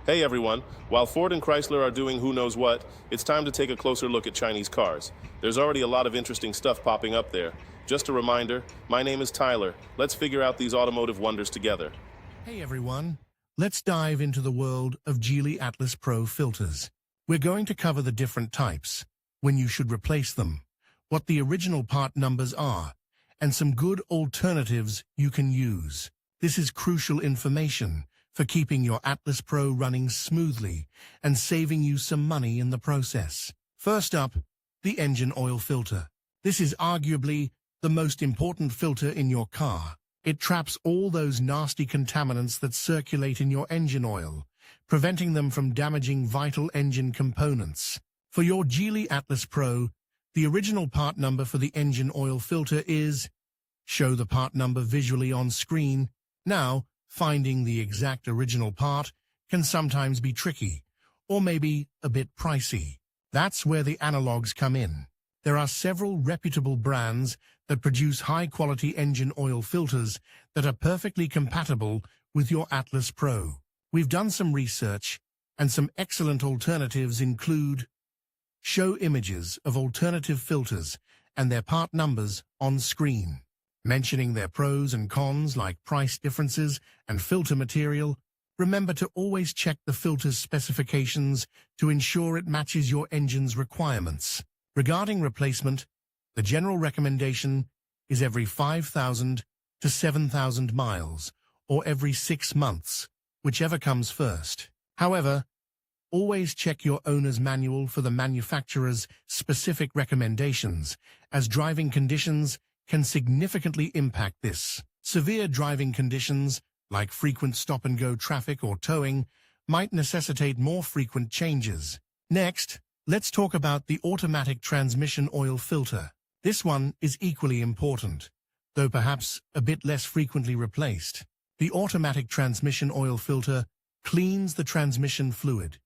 Hey everyone, while Ford and Chrysler are doing who knows what, it's time to take a closer look at Chinese cars. There's already a lot of interesting stuff popping up there. Just a reminder, my name is Tyler. Let's figure out these automotive wonders together. Hey everyone, let's dive into the world of Gilley Atlas Pro filters. We're going to cover the different types, when you should replace them, what the original part numbers are, and some good alternatives you can use. This is crucial information for keeping your Atlas Pro running smoothly and saving you some money in the process. First up, the engine oil filter. This is arguably the most important filter in your car. It traps all those nasty contaminants that circulate in your engine oil, preventing them from damaging vital engine components. For your Gilley Atlas Pro, the original part number for the engine oil filter is, show the part number visually on screen. Now, finding the exact original part can sometimes be tricky, or maybe a bit pricey. That's where the analogs come in. There are several reputable brands that produce high-quality engine oil filters that are perfectly compatible with your Atlas Pro. We've done some research, and some excellent alternatives include: show images of alternative filters and their part numbers on screen, mentioning their pros and cons like price differences and filter material. Remember to always check the filter's specifications to ensure it matches your engine's requirements. Regarding replacement, the general recommendation is every 5,000 to 7,000 miles, or every 6 months, whichever comes first. However, always check your owner's manual for the manufacturer's specific recommendations, as driving conditions can significantly impact this. Severe driving conditions, like frequent stop-and-go traffic or towing, might necessitate more frequent changes. Next, let's talk about the automatic transmission oil filter. This one is equally important, though perhaps a bit less frequently replaced. The automatic transmission oil filter cleans the transmission fluid,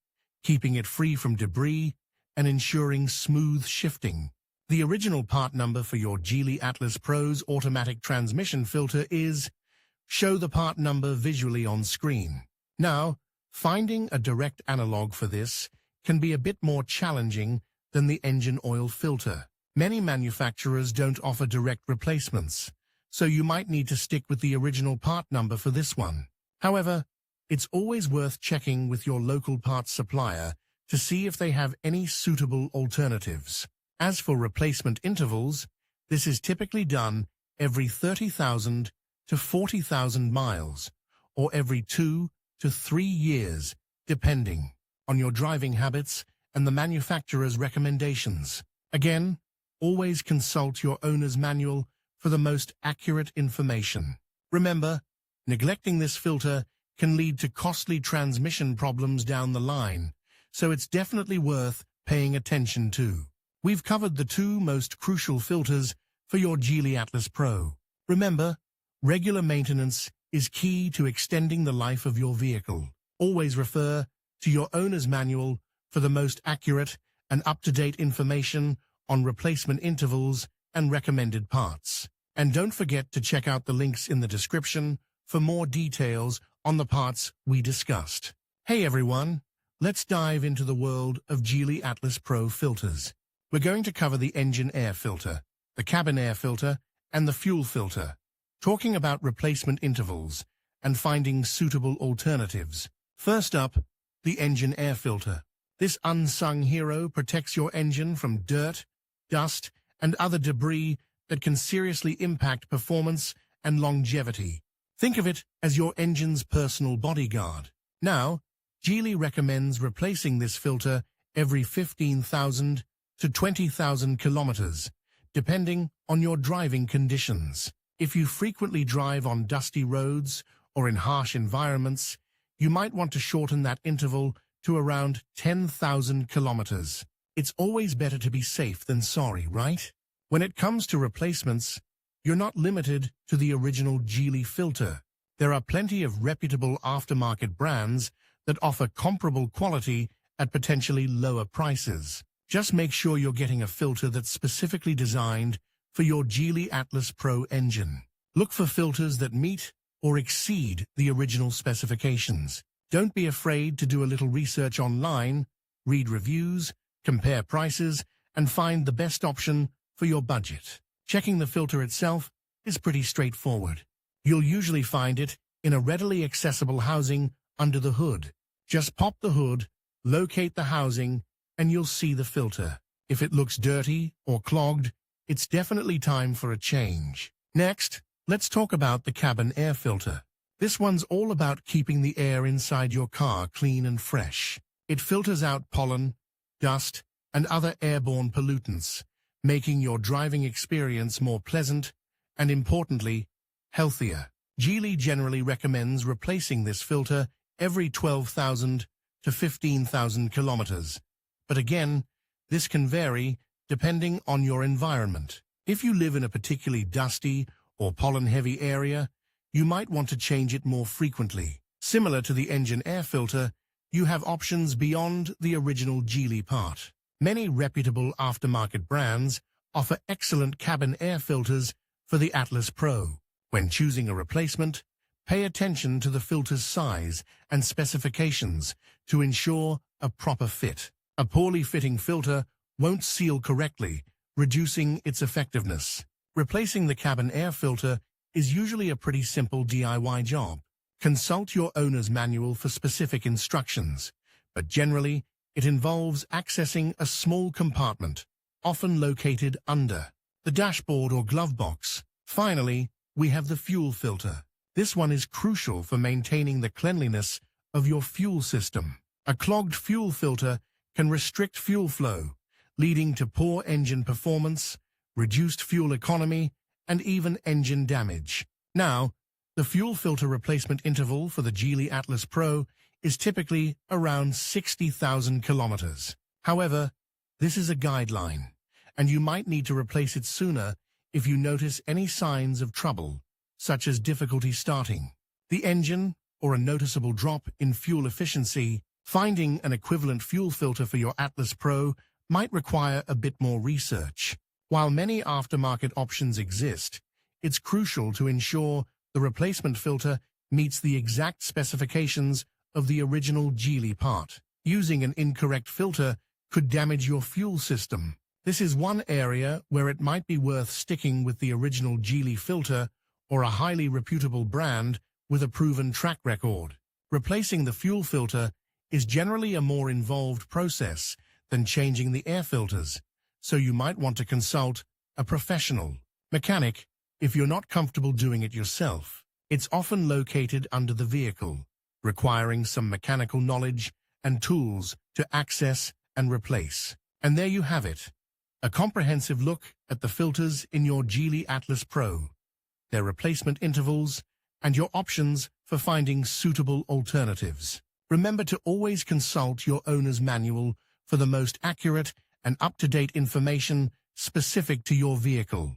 keeping it free from debris and ensuring smooth shifting. The original part number for your Gilley Atlas Pro's automatic transmission filter is, show the part number visually on screen. Now, finding a direct analog for this can be a bit more challenging than the engine oil filter. Many manufacturers don't offer direct replacements, so you might need to stick with the original part number for this one. However, it's always worth checking with your local parts supplier to see if they have any suitable alternatives. As for replacement intervals, this is typically done every 30,000 to 40,000 miles, or every 2 to 3 years, depending on your driving habits and the manufacturer's recommendations. Again, always consult your owner's manual for the most accurate information. Remember, neglecting this filter can lead to costly transmission problems down the line, so it's definitely worth paying attention to. We've covered the 2 most crucial filters for your Gilley Atlas Pro. Remember, regular maintenance is key to extending the life of your vehicle. Always refer to your owner's manual for the most accurate and up-to-date information on replacement intervals and recommended parts. And don't forget to check out the links in the description for more details on the parts we discussed. Hey everyone, let's dive into the world of Gilley Atlas Pro filters. We're going to cover the engine air filter, the cabin air filter, and the fuel filter, talking about replacement intervals and finding suitable alternatives. First up, the engine air filter. This unsung hero protects your engine from dirt, dust, and other debris that can seriously impact performance and longevity. Think of it as your engine's personal bodyguard. Now, Gilley recommends replacing this filter every 15,000 to 20,000 kilometers, depending on your driving conditions. If you frequently drive on dusty roads or in harsh environments, you might want to shorten that interval to around 10,000 kilometers. It's always better to be safe than sorry, right? When it comes to replacements, you're not limited to the original Gilley filter. There are plenty of reputable aftermarket brands that offer comparable quality at potentially lower prices. Just make sure you're getting a filter that's specifically designed for your Gilley Atlas Pro engine. Look for filters that meet or exceed the original specifications. Don't be afraid to do a little research online, read reviews, compare prices, and find the best option for your budget. Checking the filter itself is pretty straightforward. You'll usually find it in a readily accessible housing under the hood. Just pop the hood, locate the housing, and you'll see the filter. If it looks dirty or clogged, it's definitely time for a change. Next, let's talk about the cabin air filter. This one's all about keeping the air inside your car clean and fresh. It filters out pollen, dust, and other airborne pollutants, making your driving experience more pleasant and, importantly, healthier. Gilley generally recommends replacing this filter every 12,000 to 15,000 kilometers. But again, this can vary depending on your environment. If you live in a particularly dusty or pollen-heavy area, you might want to change it more frequently. Similar to the engine air filter, you have options beyond the original Gilley part. Many reputable aftermarket brands offer excellent cabin air filters for the Atlas Pro. When choosing a replacement, pay attention to the filter's size and specifications to ensure a proper fit. A poorly fitting filter won't seal correctly, reducing its effectiveness. Replacing the cabin air filter is usually a pretty simple DIY job. Consult your owner's manual for specific instructions, but generally, it involves accessing a small compartment, often located under the dashboard or glove box. Finally, we have the fuel filter. This one is crucial for maintaining the cleanliness of your fuel system. A clogged fuel filter can restrict fuel flow, leading to poor engine performance, reduced fuel economy, and even engine damage. Now, the fuel filter replacement interval for the Gilley Atlas Pro is typically around 60,000 kilometers. However, this is a guideline, and you might need to replace it sooner if you notice any signs of trouble, such as difficulty starting the engine or a noticeable drop in fuel efficiency. Finding an equivalent fuel filter for your Atlas Pro might require a bit more research. While many aftermarket options exist, it's crucial to ensure the replacement filter meets the exact specifications of the original Gilley part. Using an incorrect filter could damage your fuel system. This is one area where it might be worth sticking with the original Gilley filter or a highly reputable brand with a proven track record. Replacing the fuel filter is generally a more involved process than changing the air filters, so you might want to consult a professional mechanic if you're not comfortable doing it yourself. It's often located under the vehicle, requiring some mechanical knowledge and tools to access and replace. And there you have it, a comprehensive look at the filters in your Gilley Atlas Pro, their replacement intervals, and your options for finding suitable alternatives. Remember to always consult your owner's manual for the most accurate and up-to-date information specific to your vehicle.